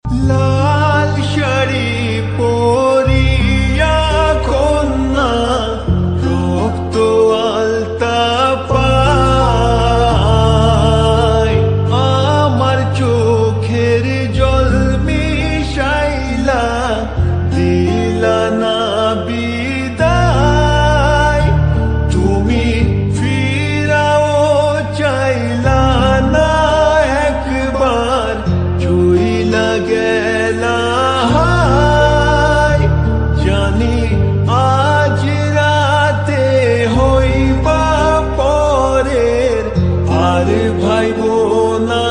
লাল শাড়ি পরিয়া কন্যা রক্ত আলতা পায় আমার চোখের জল মিশাইলা দিলা না বিদায় তুমি ফিরাও চাইলা না একবার চইলা গেলা জানি আজ রাতে হইবা পরের আর ভাইব না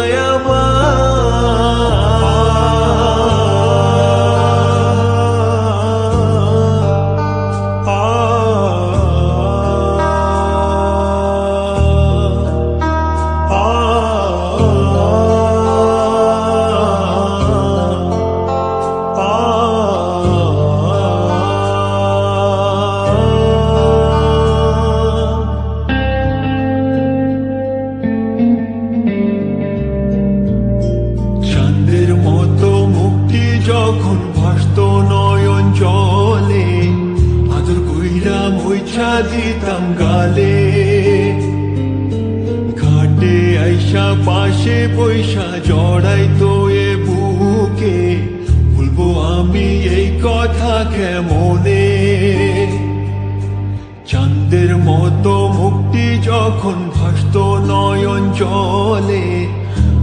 চাঁদের মতো মুক্তি যখন ভাসত নয়ন জলে আদর কইরা মুইছা দিতাম গালে ঘাটে আইসা পাশে পয়সা জড়াইতো এ বুকে বলবো আমি এই কথা কেমনে চাঁদের মতো মুক্তি যখন ভাসত নয়ন জলে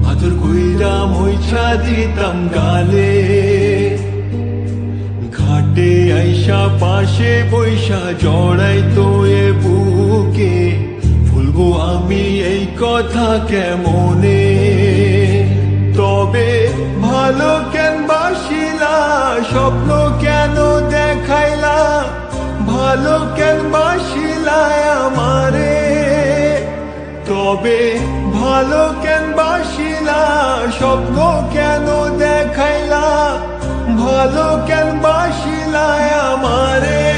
আদর কইরা মুইছা দিতাম গালে ঘাটে আইসা পাশে বৈশা জড়াইতো এ বুকে ভুলবো আমি এই কথা কেমনে তবে ভালো কেন বাসিলা স্বপ্ন কেন দেখাইলা ভালো কেন বাসিলা আমারে তবে ভালো কেন বাসিলা স্বপ্ন কেন দেখাইলা ভালো কেন বাসিলা আমারে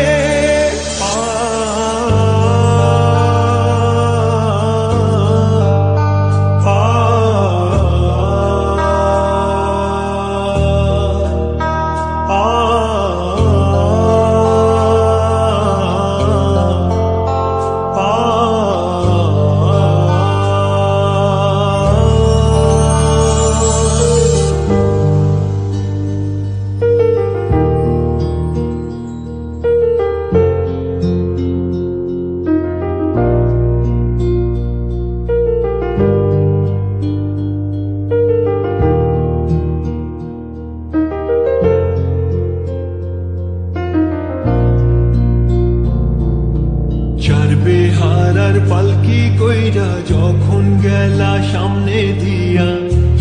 বেহারার পালকি কইরা যখন গেলা সামনে দিয়া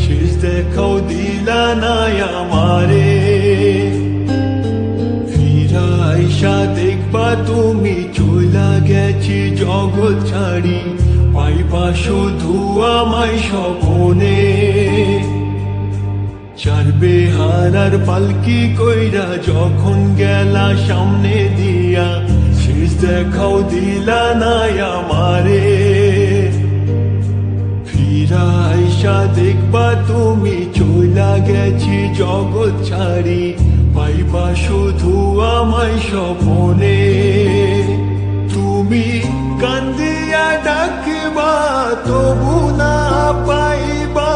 শেষ দেখাও দিলা না আমারে ফিরা আইসা দেখবা তুমি চইলা গেছি জগৎ ছাড়ি পাইবা শুধু আমায় স্বপনে চার বেহারার পালকি কইরা যখন গেলা সামনে দিয়া শেষ দেখাও দিলা না আমারে ফিরা আইসা দেখবা তুমি চইলা গেছি জগৎ ছাড়ি পাইবা শুধু আমায় স্বপনে তুমি কান্দিয়া ডাকবা তবু না পাইবা